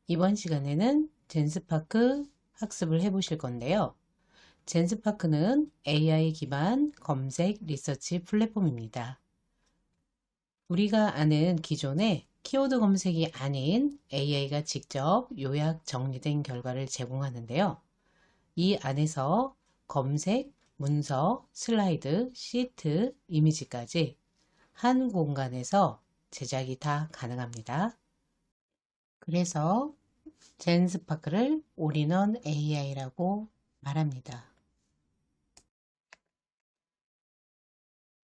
이번 시간에는 젠스파크 학습을 해보실 건데요. 젠스파크는 AI 기반 검색 리서치 플랫폼입니다. 우리가 아는 기존의 키워드 검색이 아닌 AI가 직접 요약 정리된 결과를 제공하는데요. 이 안에서 검색, 문서, 슬라이드, 시트, 이미지까지 한 공간에서 제작이 다 가능합니다. 그래서 젠스파크를 올인원 AI라고 말합니다.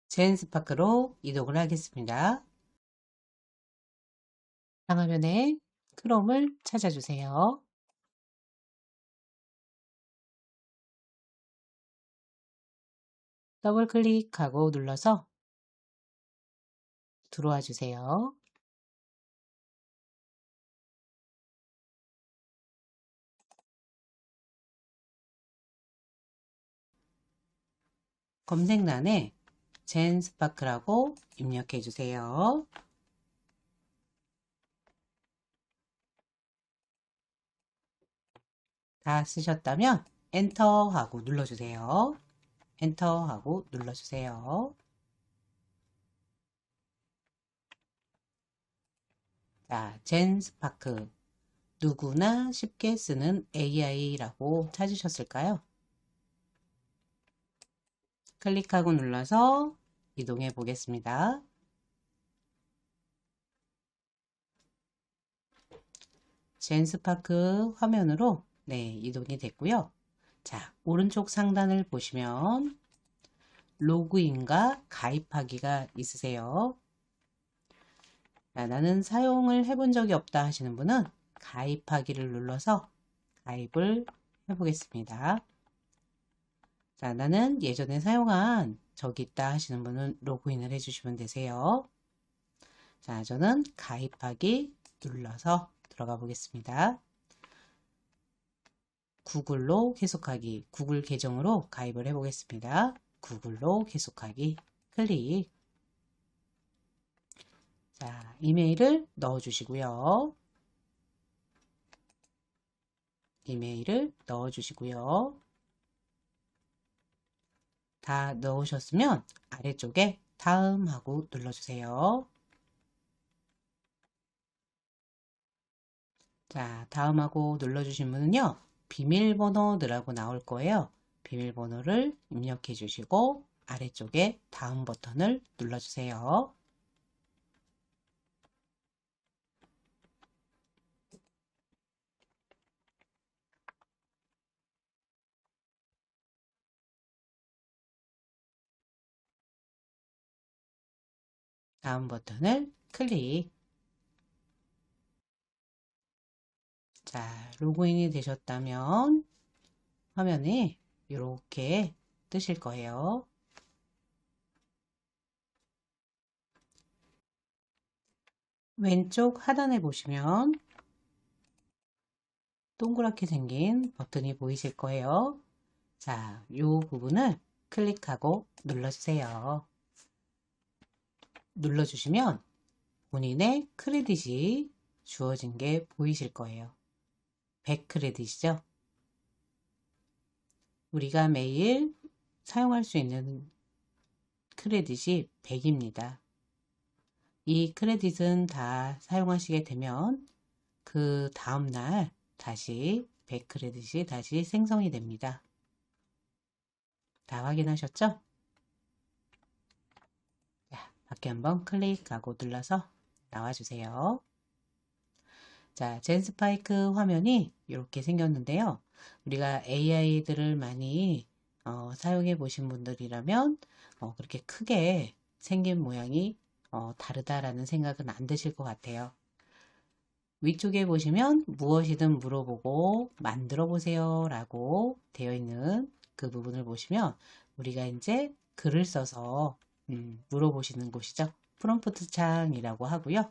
젠스파크로 이동을 하겠습니다. 상화면에 크롬을 찾아주세요. 더블 클릭하고 눌러서 들어와 주세요. 검색란에 젠스파크라고 입력해 주세요. 다 쓰셨다면 엔터 하고 눌러주세요. 엔터 하고 눌러주세요. 자, 젠스파크 누구나 쉽게 쓰는 AI라고 찾으셨을까요? 클릭하고 눌러서 이동해 보겠습니다. 젠스파크 화면으로 이동이 됐고요. 자, 오른쪽 상단을 보시면 로그인과 가입하기가 있으세요. 자, 나는 사용을 해본 적이 없다 하시는 분은 가입하기를 눌러서 가입을 해보겠습니다. 자, 나는 예전에 사용한 적이 있다 하시는 분은 로그인을 해주시면 되세요. 자, 저는 가입하기 눌러서 들어가 보겠습니다. 구글로 계속하기, 구글 계정으로 가입을 해 보겠습니다. 구글로 계속하기 클릭. 자, 이메일을 넣어 주시고요. 이메일을 넣어 주시고요. 다 넣으셨으면 아래쪽에 다음 하고 눌러주세요. 자, 다음 하고 눌러주신 분은요. 비밀번호 넣으라고 나올 거예요. 비밀번호를 입력해 주시고 아래쪽에 다음 버튼을 눌러주세요. 다음 버튼을 클릭. 자, 로그인이 되셨다면 화면에 이렇게 뜨실 거예요. 왼쪽 하단에 보시면 동그랗게 생긴 버튼이 보이실 거예요. 자, 이 부분을 클릭하고 눌러주세요. 눌러주시면 본인의 크레딧이 주어진 게 보이실 거예요. 100 크레딧이죠. 우리가 매일 사용할 수 있는 크레딧이 100입니다. 이 크레딧은 다 사용하시게 되면 그 다음날 다시 100 크레딧이 다시 생성이 됩니다. 다 확인하셨죠? 자, 밖에 한번 클릭하고 눌러서 나와주세요. 자, 젠스파이크 화면이 이렇게 생겼는데요. 우리가 AI들을 많이 사용해 보신 분들이라면 그렇게 크게 생긴 모양이 다르다라는 생각은 안 드실 것 같아요. 위쪽에 보시면 무엇이든 물어보고 만들어 보세요 라고 되어 있는 그 부분을 보시면 우리가 이제 글을 써서 물어보시는 곳이죠. 프롬프트 창이라고 하고요.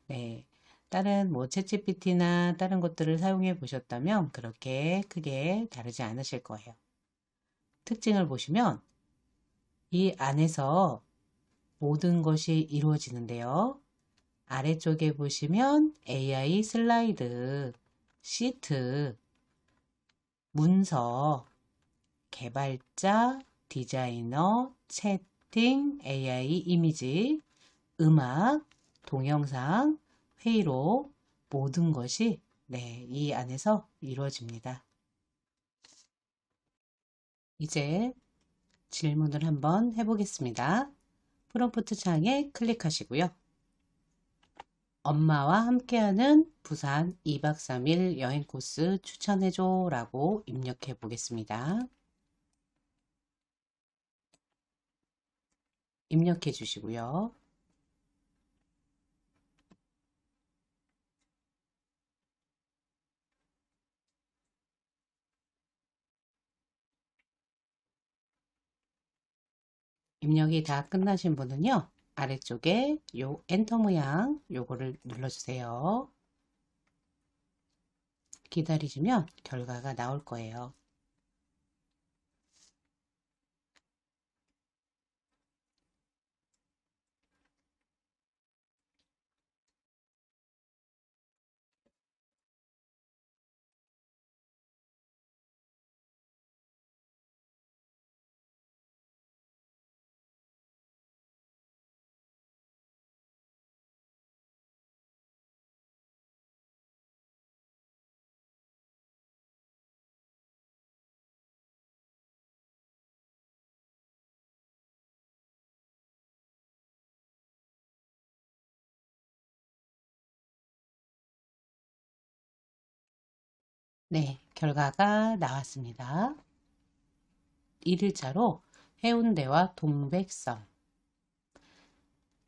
네, 다른 뭐 챗GPT나 다른 것들을 사용해 보셨다면 그렇게 크게 다르지 않으실 거예요. 특징을 보시면 이 안에서 모든 것이 이루어지는데요. 아래쪽에 보시면 AI 슬라이드, 시트, 문서, 개발자, 디자이너, 채팅, AI 이미지, 음악, 동영상, 회의록 모든 것이 이 안에서 이루어집니다. 이제 질문을 한번 해보겠습니다. 프롬프트 창에 클릭하시고요. 엄마와 함께하는 부산 2박 3일 여행 코스 추천해줘 라고 입력해 보겠습니다. 입력해 주시고요. 입력이 다 끝나신 분은요, 아래쪽에 요 엔터 모양 요거를 눌러주세요. 기다리시면 결과가 나올 거예요. 네, 결과가 나왔습니다. 1일차로 해운대와 동백섬,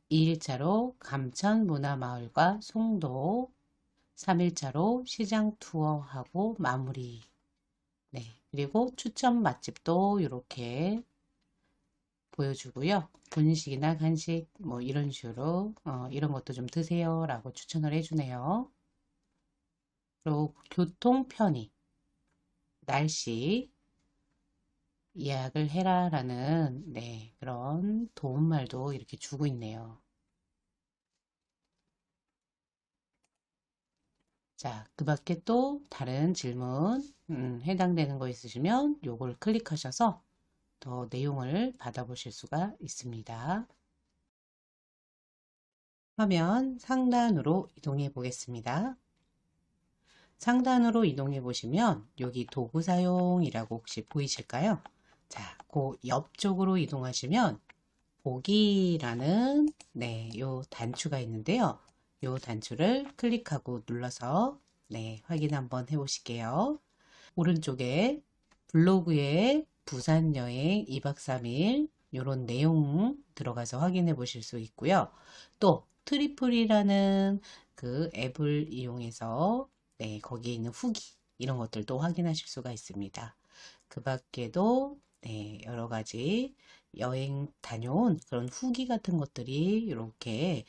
2일차로 감천문화마을과 송도, 3일차로 시장 투어하고 마무리. 네, 그리고 추천 맛집도 이렇게 보여주고요. 분식이나 간식 뭐 이런 식으로 이런 것도 좀 드세요 라고 추천을 해주네요. 그리고 교통 편의, 날씨, 예약을 해라 라는 그런 도움말도 이렇게 주고 있네요. 자, 그 밖에 또 다른 질문 해당되는 거 있으시면 요걸 클릭하셔서 더 내용을 받아보실 수가 있습니다. 화면 상단으로 이동해 보겠습니다. 상단으로 이동해 보시면 여기 도구 사용이라고 혹시 보이실까요? 자, 그 옆쪽으로 이동하시면 보기라는 요 단추가 있는데요. 요 단추를 클릭하고 눌러서 확인 한번 해 보실게요. 오른쪽에 블로그에 부산 여행 2박 3일 이런 내용 들어가서 확인해 보실 수 있고요. 또 트리플이라는 그 앱을 이용해서 거기에 있는 후기 이런 것들도 확인하실 수가 있습니다. 그 밖에도 여러 가지 여행 다녀온 그런 후기 같은 것들이 이렇게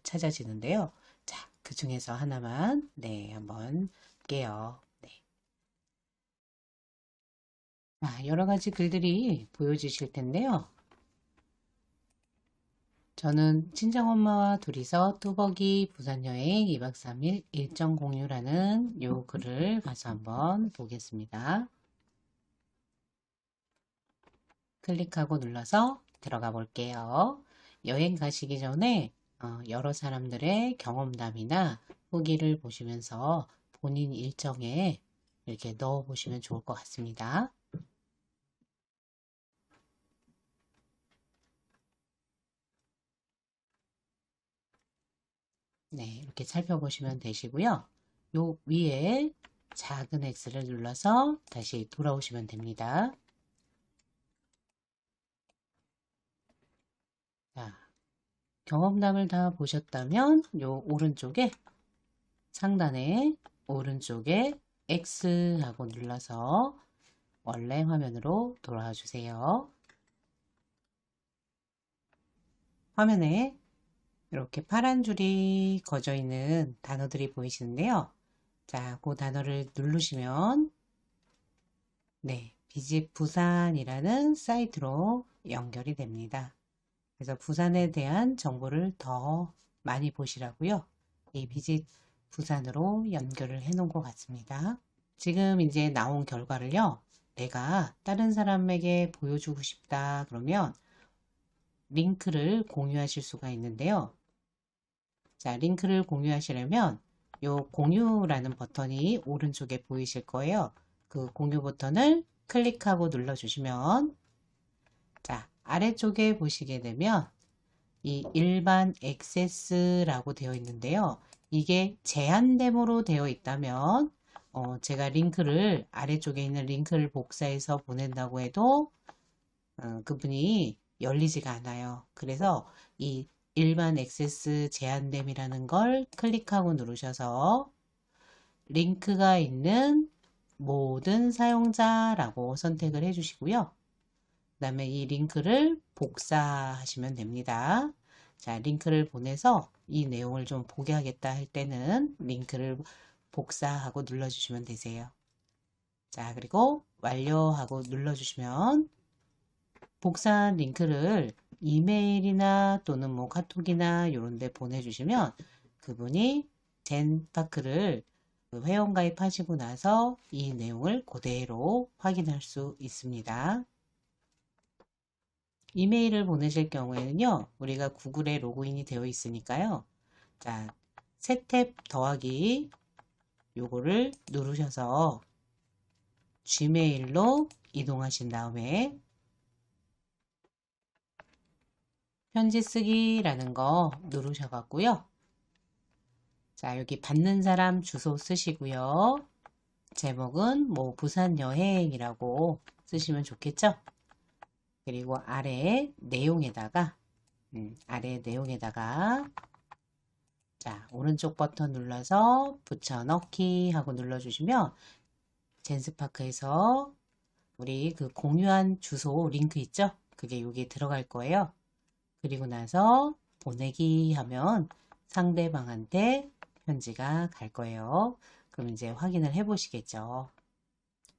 찾아지는데요. 자, 그 중에서 하나만 한번 볼게요. 여러 가지 글들이 보여지실 텐데요. 저는 친정엄마와 둘이서 뚜벅이 부산여행 2박 3일 일정 공유라는 요 글을 가서 한번 보겠습니다. 클릭하고 눌러서 들어가 볼게요. 여행 가시기 전에 여러 사람들의 경험담이나 후기를 보시면서 본인 일정에 이렇게 넣어 보시면 좋을 것 같습니다. 이렇게 살펴보시면 되시고요. 요 위에 작은 X를 눌러서 다시 돌아오시면 됩니다. 자, 경험담을 다 보셨다면 요 오른쪽에 상단에 오른쪽에 X 하고 눌러서 원래 화면으로 돌아와 주세요. 화면에 이렇게 파란 줄이 거져 있는 단어들이 보이시는데요. 자, 그 단어를 누르시면 비집 부산이라는 사이트로 연결이 됩니다. 그래서 부산에 대한 정보를 더 많이 보시라고요. 이 비짓 부산으로 연결을 해 놓은 것 같습니다. 지금 이제 나온 결과를요. 내가 다른 사람에게 보여주고 싶다 그러면 링크를 공유하실 수가 있는데요. 자, 링크를 공유하시려면 요 공유라는 버튼이 오른쪽에 보이실 거예요. 그 공유 버튼을 클릭하고 눌러주시면 자, 아래쪽에 보시게 되면 이 일반 액세스라고 되어 있는데요. 이게 제한됨으로 되어 있다면 제가 링크를 아래쪽에 있는 링크를 복사해서 보낸다고 해도 그분이 열리지가 않아요. 그래서 이 일반 액세스 제한됨이라는 걸 클릭하고 누르셔서 링크가 있는 모든 사용자라고 선택을 해주시고요. 그 다음에 이 링크를 복사하시면 됩니다. 자, 링크를 보내서 이 내용을 좀 보게 하겠다 할 때는 링크를 복사하고 눌러주시면 되세요. 자, 그리고 완료하고 눌러주시면 복사한 링크를 이메일이나 또는 뭐 카톡이나 이런 데 보내주시면 그분이 젠파크를 회원가입 하시고 나서 이 내용을 그대로 확인할 수 있습니다. 이메일을 보내실 경우에는요, 우리가 구글에 로그인이 되어 있으니까요. 자, 새 탭 더하기 요거를 누르셔서 gmail로 이동하신 다음에 편지 쓰기라는 거 누르셔갖고요. 자, 여기 받는 사람 주소 쓰시고요. 제목은 뭐 부산 여행이라고 쓰시면 좋겠죠? 그리고 아래 내용에다가 자, 오른쪽 버튼 눌러서 붙여넣기 하고 눌러주시면 젠스파크에서 우리 그 공유한 주소 링크 있죠? 그게 여기에 들어갈 거예요. 그리고 나서 보내기 하면 상대방한테 편지가 갈 거예요. 그럼 이제 확인을 해 보시겠죠.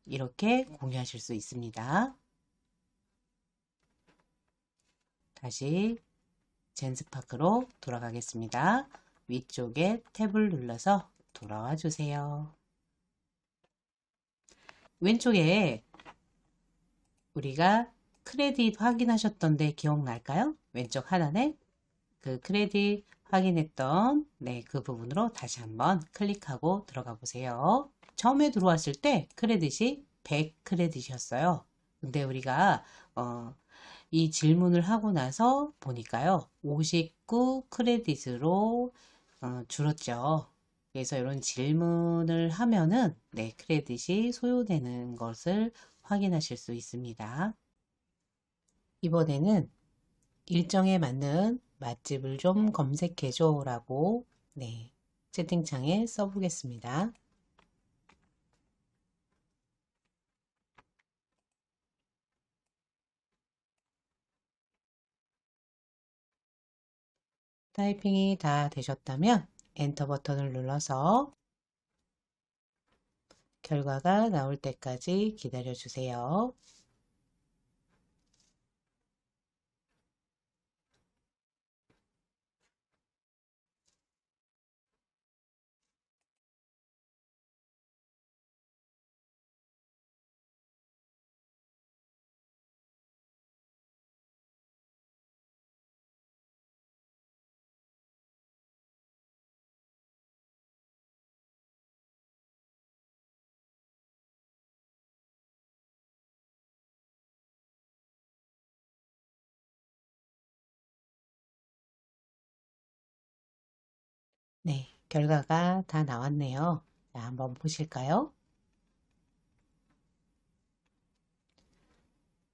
이렇게 공유하실 수 있습니다. 다시 젠스파크로 돌아가겠습니다. 위쪽에 탭을 눌러서 돌아와 주세요. 왼쪽에 우리가 크레딧 확인하셨던데 기억날까요? 왼쪽 하단에 그 크레딧 확인했던 그 부분으로 다시 한번 클릭하고 들어가 보세요. 처음에 들어왔을 때 크레딧이 100 크레딧이었어요. 근데 우리가 이 질문을 하고 나서 보니까요 59 크레딧으로 줄었죠. 그래서 이런 질문을 하면은 크레딧이 소요되는 것을 확인하실 수 있습니다. 이번에는 일정에 맞는 맛집을 좀 검색해줘 라고 채팅창에 써보겠습니다. 타이핑이 다 되셨다면 엔터 버튼을 눌러서 결과가 나올 때까지 기다려 주세요. 네, 결과가 다 나왔네요. 자, 한번 보실까요?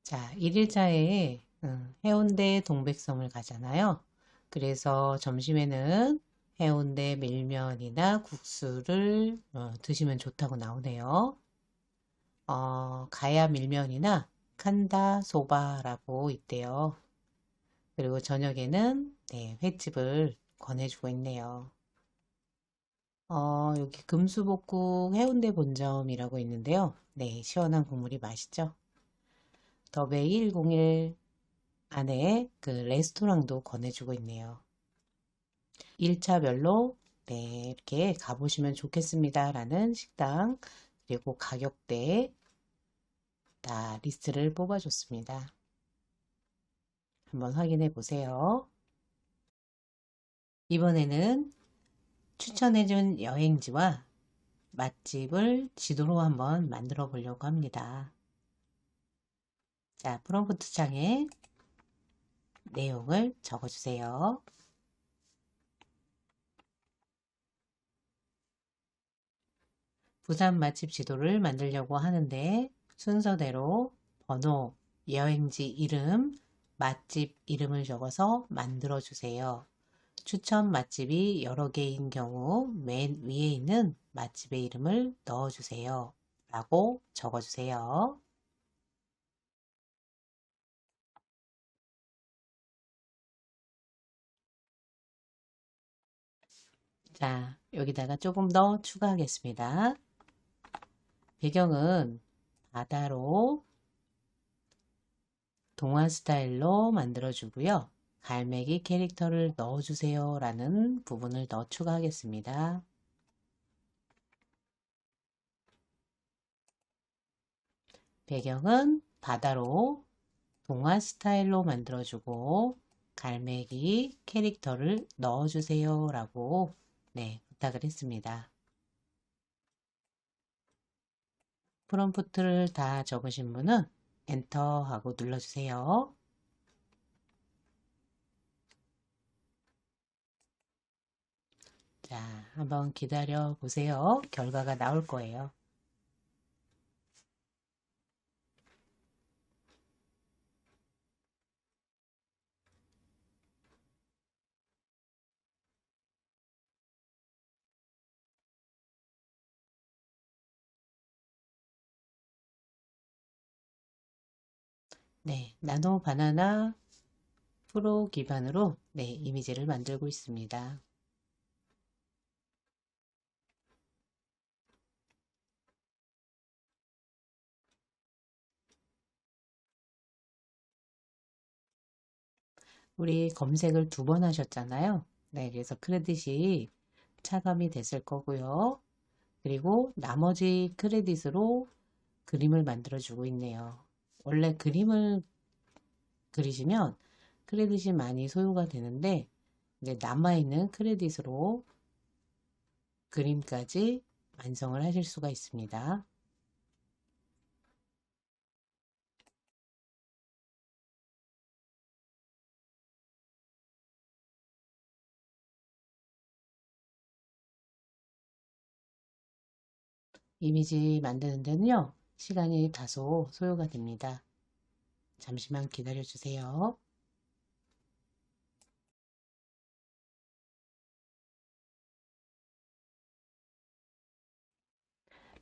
자, 1일차에 해운대 동백섬을 가잖아요. 그래서 점심에는 해운대 밀면이나 국수를 드시면 좋다고 나오네요. 가야 밀면이나 칸다 소바라고 있대요. 그리고 저녁에는 횟집을 권해주고 있네요. 여기 금수복국 해운대 본점이라고 있는데요. 네, 시원한 국물이 맛있죠. 더베이 101 안에 그 레스토랑도 권해주고 있네요. 1차별로 네, 이렇게 가보시면 좋겠습니다. 라는 식당, 그리고 가격대 다 리스트를 뽑아줬습니다. 한번 확인해 보세요. 이번에는 추천해준 여행지와 맛집을 지도로 한번 만들어 보려고 합니다. 자, 프롬프트 창에 내용을 적어주세요. 부산 맛집 지도를 만들려고 하는데 순서대로 번호, 여행지 이름, 맛집 이름을 적어서 만들어 주세요. 추천 맛집이 여러 개인 경우 맨 위에 있는 맛집의 이름을 넣어주세요. 라고 적어주세요. 자, 여기다가 조금 더 추가하겠습니다. 배경은 바다로 동화 스타일로 만들어주고요. 갈매기 캐릭터를 넣어주세요 라는 부분을 더 추가하겠습니다. 배경은 바다로 동화 스타일로 만들어주고 갈매기 캐릭터를 넣어주세요 라고 네, 부탁을 했습니다. 프롬프트를 다 적으신 분은 엔터 하고 눌러주세요. 자, 한번 기다려 보세요. 결과가 나올 거예요. 네, 나노 바나나 프로 기반으로 네, 이미지를 만들고 있습니다. 우리 검색을 2번 하셨잖아요. 네, 그래서 크레딧이 차감이 됐을 거고요. 그리고 나머지 크레딧으로 그림을 만들어 주고 있네요. 원래 그림을 그리시면 크레딧이 많이 소요가 되는데 이제 남아있는 크레딧으로 그림까지 완성을 하실 수가 있습니다. 이미지 만드는 데는요, 시간이 다소 소요가 됩니다. 잠시만 기다려 주세요.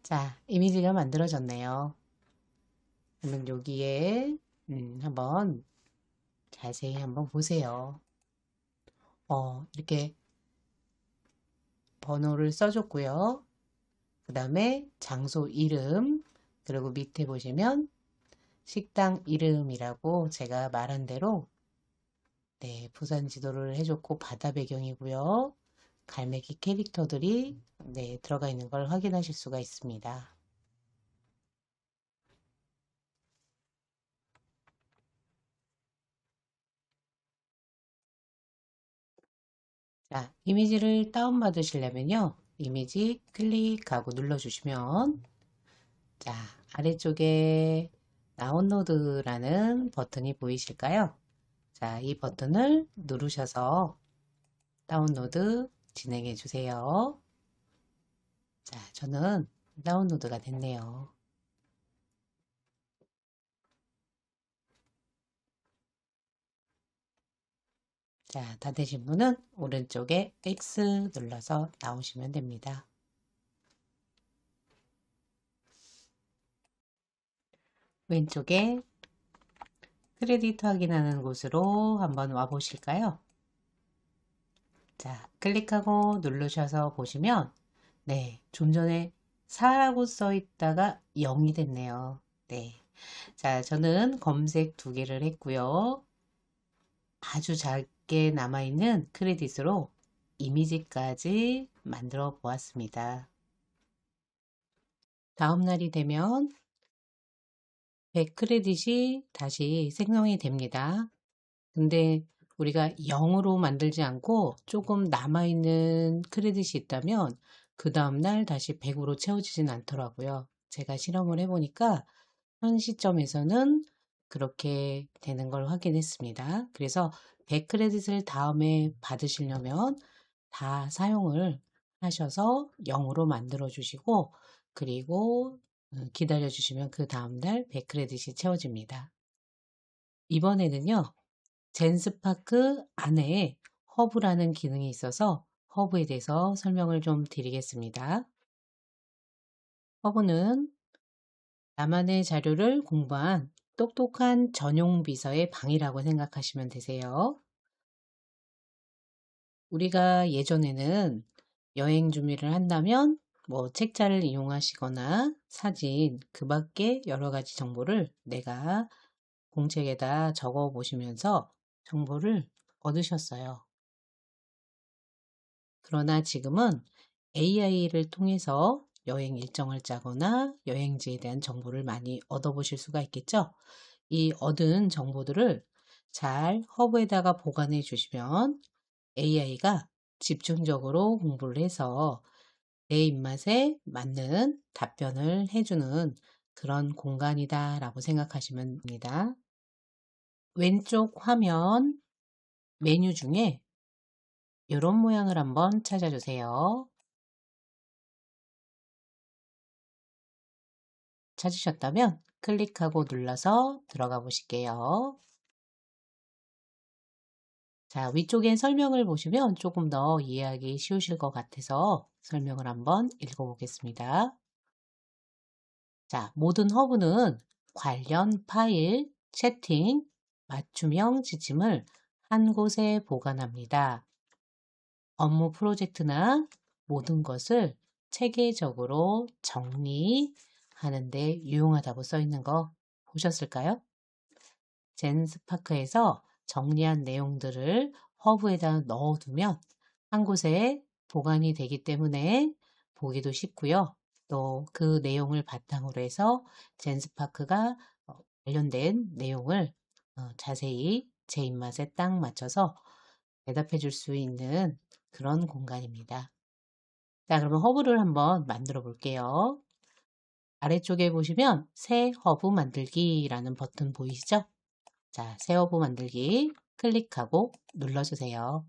자, 이미지가 만들어졌네요. 그러면 여기에 한번 자세히 한번 보세요. 이렇게 번호를 써줬고요. 그 다음에 장소 이름, 그리고 밑에 보시면 식당 이름이라고 제가 말한 대로 네, 부산 지도를 해줬고 바다 배경이고요. 갈매기 캐릭터들이 네, 들어가 있는 걸 확인하실 수가 있습니다. 자, 이미지를 다운받으시려면요. 이미지 클릭하고 눌러주시면 자, 아래쪽에 다운로드라는 버튼이 보이실까요? 자, 이 버튼을 누르셔서 다운로드 진행해 주세요. 자, 저는 다운로드가 됐네요. 자, 다 되신 분은 오른쪽에 X 눌러서 나오시면 됩니다. 왼쪽에 크레딧 확인하는 곳으로 한번 와 보실까요? 자, 클릭하고 누르셔서 보시면 네, 좀 전에 4라고 써 있다가 0이 됐네요. 네. 자, 저는 검색 2개를 했고요. 아주 작게 남아있는 크레딧으로 이미지까지 만들어 보았습니다. 다음 날이 되면 100 크레딧이 다시 생성이 됩니다. 근데 우리가 0으로 만들지 않고 조금 남아있는 크레딧이 있다면 그 다음날 다시 100으로 채워지진 않더라고요. 제가 실험을 해보니까 현 시점에서는 그렇게 되는 걸 확인했습니다. 그래서 100 크레딧을 다음에 받으시려면 다 사용을 하셔서 0으로 만들어 주시고 그리고 기다려 주시면 그 다음날 100 크레딧이 채워집니다. 이번에는요. 젠스파크 안에 허브라는 기능이 있어서 허브에 대해서 설명을 좀 드리겠습니다. 허브는 나만의 자료를 공부한 똑똑한 전용 비서의 방이라고 생각하시면 되세요. 우리가 예전에는 여행 준비를 한다면 뭐 책자를 이용하시거나 사진, 그 밖에 여러 가지 정보를 내가 공책에다 적어 보시면서 정보를 얻으셨어요. 그러나 지금은 AI를 통해서 여행 일정을 짜거나 여행지에 대한 정보를 많이 얻어보실 수가 있겠죠. 이 얻은 정보들을 잘 허브에다가 보관해 주시면 AI가 집중적으로 공부를 해서 내 입맛에 맞는 답변을 해주는 그런 공간이다 라고 생각하시면 됩니다. 왼쪽 화면 메뉴 중에 이런 모양을 한번 찾아주세요. 찾으셨다면 클릭하고 눌러서 들어가 보실게요. 자, 위쪽에 설명을 보시면 조금 더 이해하기 쉬우실 것 같아서 설명을 한번 읽어보겠습니다. 자, 모든 허브는 관련 파일, 채팅, 맞춤형 지침을 한 곳에 보관합니다. 업무 프로젝트나 모든 것을 체계적으로 정리하는 데 유용하다고 써 있는 거 보셨을까요? 젠스파크에서 정리한 내용들을 허브에다 넣어두면 한 곳에 보관이 되기 때문에 보기도 쉽고요. 또 그 내용을 바탕으로 해서 젠스파크가 관련된 내용을 자세히 제 입맛에 딱 맞춰서 대답해 줄 수 있는 그런 공간입니다. 자, 그러면 허브를 한번 만들어 볼게요. 아래쪽에 보시면 새 허브 만들기라는 버튼 보이시죠? 자, 새 허브 만들기 클릭하고 눌러주세요.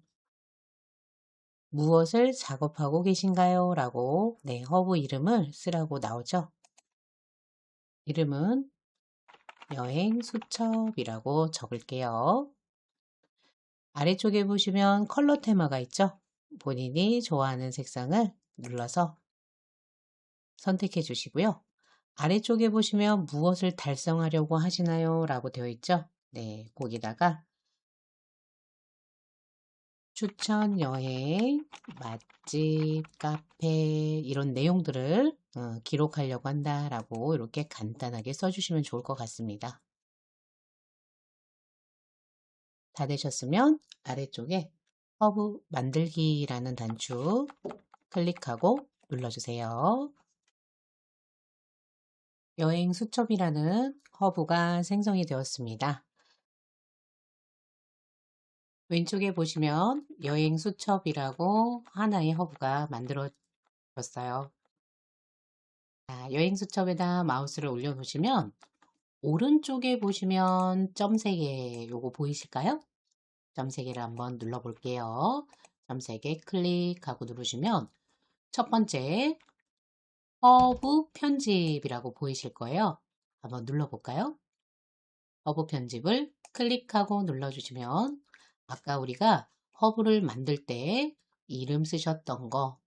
무엇을 작업하고 계신가요? 라고 허브 이름을 쓰라고 나오죠. 이름은 여행 수첩이라고 적을게요. 아래쪽에 보시면 컬러 테마가 있죠. 본인이 좋아하는 색상을 눌러서 선택해 주시고요. 아래쪽에 보시면 무엇을 달성하려고 하시나요? 라고 되어 있죠. 네, 거기다가 추천 여행, 맛집, 카페 이런 내용들을 기록하려고 한다라고 이렇게 간단하게 써주시면 좋을 것 같습니다. 다 되셨으면 아래쪽에 허브 만들기라는 단추 클릭하고 눌러주세요. 여행 수첩이라는 허브가 생성이 되었습니다. 왼쪽에 보시면 여행 수첩이라고 하나의 허브가 만들어졌어요. 자, 여행 수첩에다 마우스를 올려놓으시면 오른쪽에 보시면 점 3개 요거 보이실까요? 점 3개를 한번 눌러 볼게요. 점 3개 클릭하고 누르시면 첫 번째 허브 편집이라고 보이실 거예요. 한번 눌러 볼까요? 허브 편집을 클릭하고 눌러주시면 아까 우리가 허브를 만들 때 이름 쓰셨던 거,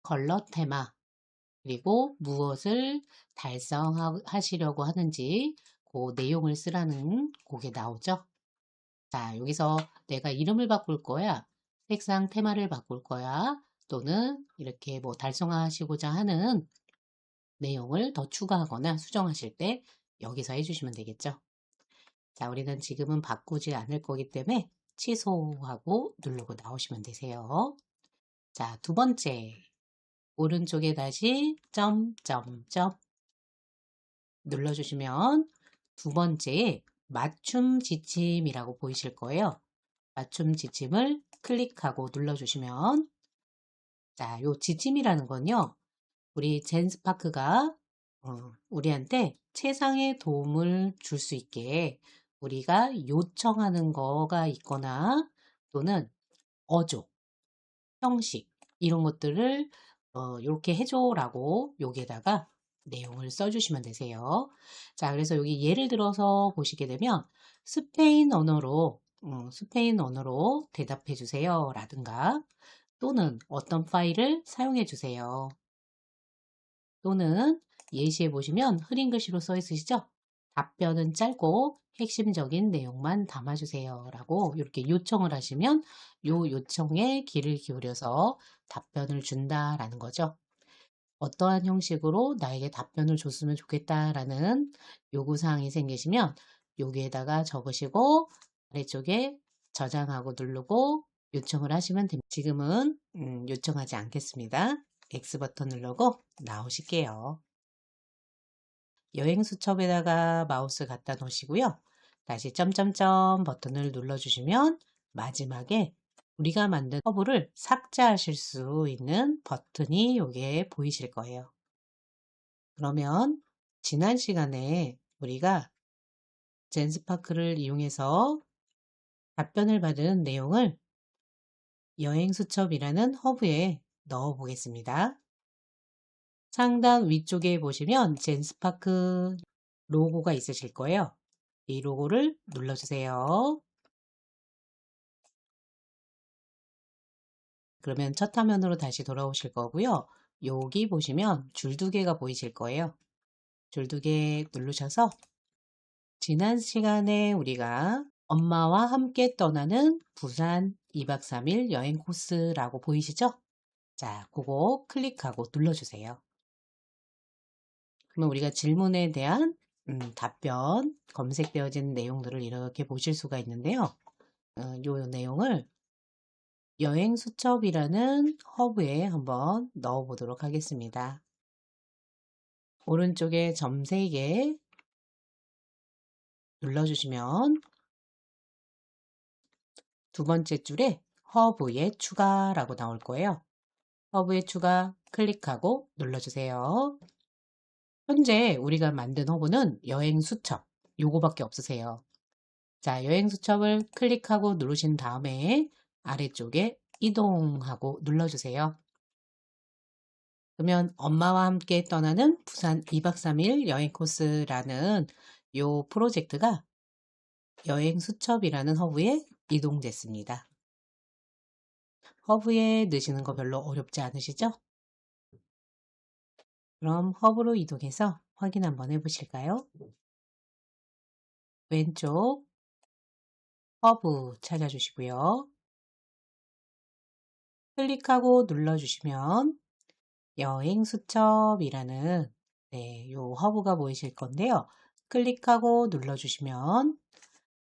컬러 테마, 그리고 무엇을 달성하시려고 하는지 그 내용을 쓰라는 그게 나오죠. 자, 여기서 내가 이름을 바꿀 거야, 색상 테마를 바꿀 거야, 또는 이렇게 뭐 달성하시고자 하는 내용을 더 추가하거나 수정하실 때 여기서 해주시면 되겠죠. 자, 우리는 지금은 바꾸지 않을 거기 때문에 취소하고 누르고 나오시면 되세요. 자, 두 번째. 오른쪽에 다시 점점점 눌러주시면 두 번째에 맞춤 지침이라고 보이실 거예요. 맞춤 지침을 클릭하고 눌러주시면 자, 요 지침이라는 건요. 우리 젠스파크가 우리한테 최상의 도움을 줄 수 있게 우리가 요청하는 거가 있거나 또는 어조, 형식 이런 것들을 이렇게 해줘라고 여기에다가 내용을 써주시면 되세요. 자, 그래서 여기 예를 들어서 보시게 되면 스페인 언어로 대답해 주세요 라든가 또는 어떤 파일을 사용해 주세요. 또는 예시에 보시면 흐린 글씨로 써 있으시죠? 답변은 짧고 핵심적인 내용만 담아주세요 라고 이렇게 요청을 하시면 요 요청에 귀를 기울여서 답변을 준다라는 거죠. 어떠한 형식으로 나에게 답변을 줬으면 좋겠다라는 요구사항이 생기시면 여기에다가 적으시고 아래쪽에 저장하고 누르고 요청을 하시면 됩니다. 지금은 요청하지 않겠습니다. X 버튼 누르고 나오실게요. 여행 수첩에다가 마우스 갖다 놓으시고요. 다시 점점점 버튼을 눌러주시면 마지막에 우리가 만든 허브를 삭제하실 수 있는 버튼이 여기에 보이실 거예요. 그러면 지난 시간에 우리가 젠스파크를 이용해서 답변을 받은 내용을 여행 수첩이라는 허브에 넣어 보겠습니다. 상단 위쪽에 보시면 젠스파크 로고가 있으실 거예요. 이 로고를 눌러주세요. 그러면 첫 화면으로 다시 돌아오실 거고요. 여기 보시면 줄 두 개가 보이실 거예요. 줄 두 개 누르셔서 지난 시간에 우리가 엄마와 함께 떠나는 부산 2박 3일 여행 코스라고 보이시죠? 자, 그거 클릭하고 눌러주세요. 그러면 우리가 질문에 대한 답변, 검색되어진 내용들을 이렇게 보실 수가 있는데요. 요 내용을 여행 수첩이라는 허브에 한번 넣어 보도록 하겠습니다. 오른쪽에 점 3개 눌러주시면 두 번째 줄에 허브에 추가라고 나올 거예요. 허브에 추가 클릭하고 눌러주세요. 현재 우리가 만든 허브는 여행 수첩 요거밖에 없으세요. 자, 여행 수첩을 클릭하고 누르신 다음에 아래쪽에 이동하고 눌러주세요. 그러면 엄마와 함께 떠나는 부산 2박 3일 여행 코스라는 요 프로젝트가 여행 수첩이라는 허브에 이동됐습니다. 허브에 넣으시는 거 별로 어렵지 않으시죠? 그럼 허브로 이동해서 확인 한번 해보실까요? 왼쪽 허브 찾아주시고요. 클릭하고 눌러주시면 여행 수첩이라는 요 허브가 보이실 건데요. 클릭하고 눌러주시면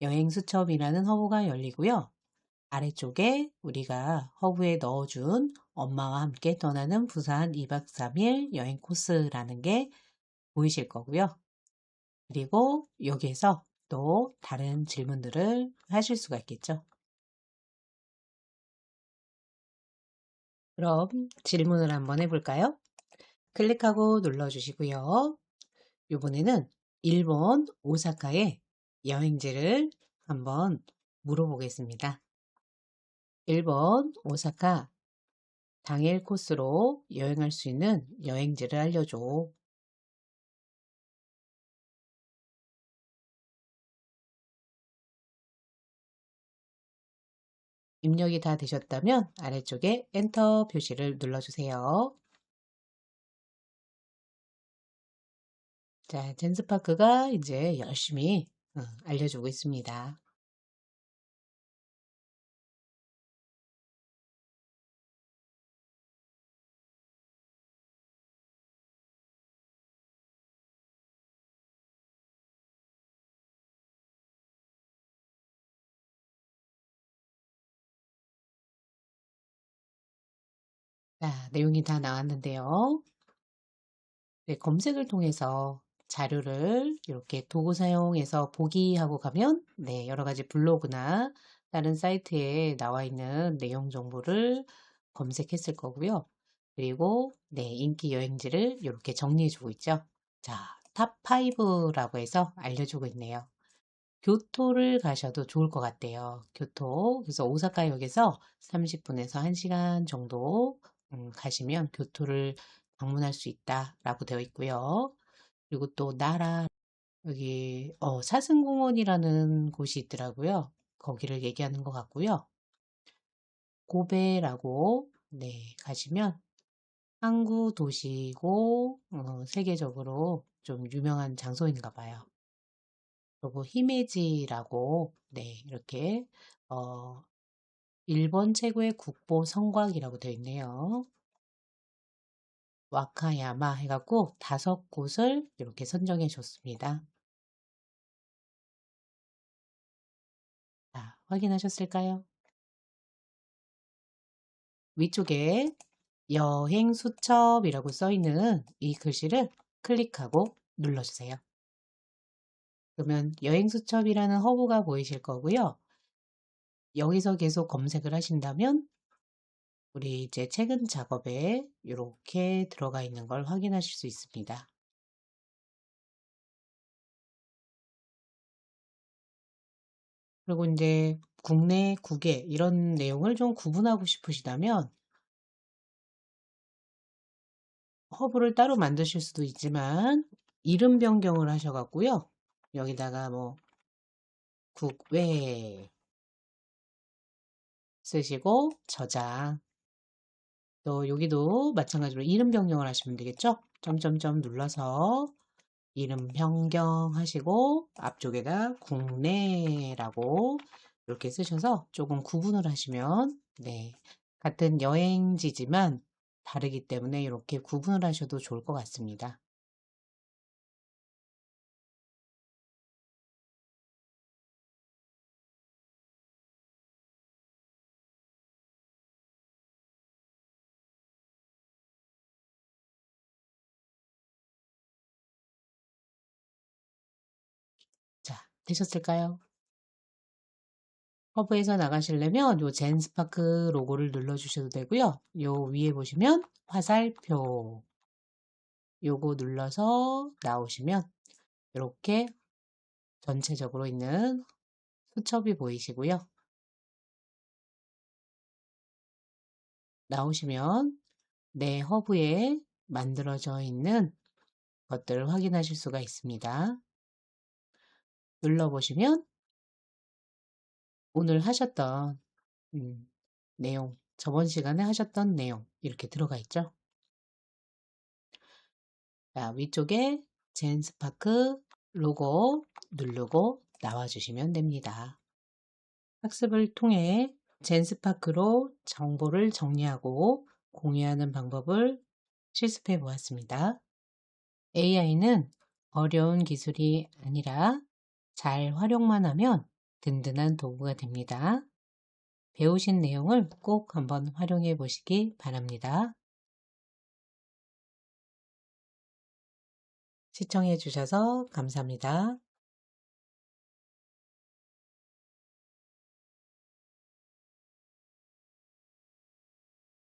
여행 수첩이라는 허브가 열리고요. 아래쪽에 우리가 허브에 넣어준 엄마와 함께 떠나는 부산 2박 3일 여행 코스라는 게 보이실 거고요. 그리고 여기에서 또 다른 질문들을 하실 수가 있겠죠. 그럼 질문을 한번 해볼까요? 클릭하고 눌러주시고요. 이번에는 일본 오사카의 여행지를 한번 물어보겠습니다. 일본 오사카 당일 코스로 여행할 수 있는 여행지를 알려줘. 입력이 다 되셨다면 아래쪽에 엔터 표시를 눌러주세요. 자, 젠스파크가 이제 열심히 알려주고 있습니다. 자, 내용이 다 나왔는데요. 네, 검색을 통해서 자료를 이렇게 도구 사용해서 보기 하고 가면 네, 여러 가지 블로그나 다른 사이트에 나와 있는 내용 정보를 검색했을 거고요. 그리고 네, 인기 여행지를 이렇게 정리해 주고 있죠. 자, 탑 5라고 해서 알려주고 있네요. 교토를 가셔도 좋을 것 같아요. 교토. 그래서 오사카역에서 30분에서 1시간 정도 가시면 교토를 방문할 수 있다라고 되어 있고요. 그리고 또 나라, 여기 사슴공원이라는 곳이 있더라고요. 거기를 얘기하는 것 같고요. 고베라고 네, 가시면 항구 도시고 세계적으로 좀 유명한 장소인가 봐요. 그리고 히메지라고 네, 이렇게 어, 일본 최고의 국보 성곽이라고 되어 있네요. 와카야마 해갖고 5곳을 이렇게 선정해 줬습니다. 자, 확인하셨을까요? 위쪽에 여행 수첩이라고 써 있는 이 글씨를 클릭하고 눌러주세요. 그러면 여행 수첩이라는 허브가 보이실 거고요. 여기서 계속 검색을 하신다면 우리 이제 최근 작업에 이렇게 들어가 있는 걸 확인하실 수 있습니다. 그리고 이제 국내, 국외 이런 내용을 좀 구분하고 싶으시다면 허브를 따로 만드실 수도 있지만 이름 변경을 하셔갖고요. 여기다가 뭐 국외 쓰시고 저장 또 여기도 마찬가지로 이름 변경을 하시면 되겠죠? 점점점 눌러서 이름 변경하시고 앞쪽에다 국내라고 이렇게 쓰셔서 조금 구분을 하시면 네, 같은 여행지지만 다르기 때문에 이렇게 구분을 하셔도 좋을 것 같습니다. 자, 되셨을까요? 허브에서 나가시려면 요 젠스파크 로고를 눌러주셔도 되고요. 요 위에 보시면 화살표 요거 눌러서 나오시면 이렇게 전체적으로 있는 수첩이 보이시고요. 나오시면 내 허브에 만들어져 있는 것들을 확인하실 수가 있습니다. 눌러보시면 오늘 하셨던 내용, 저번 시간에 하셨던 내용 이렇게 들어가 있죠. 자, 위쪽에 젠스파크 로고 누르고 나와주시면 됩니다. 학습을 통해 젠스파크로 정보를 정리하고 공유하는 방법을 실습해 보았습니다. AI는 어려운 기술이 아니라 잘 활용만 하면 든든한 도구가 됩니다. 배우신 내용을 꼭 한번 활용해 보시기 바랍니다. 시청해 주셔서 감사합니다.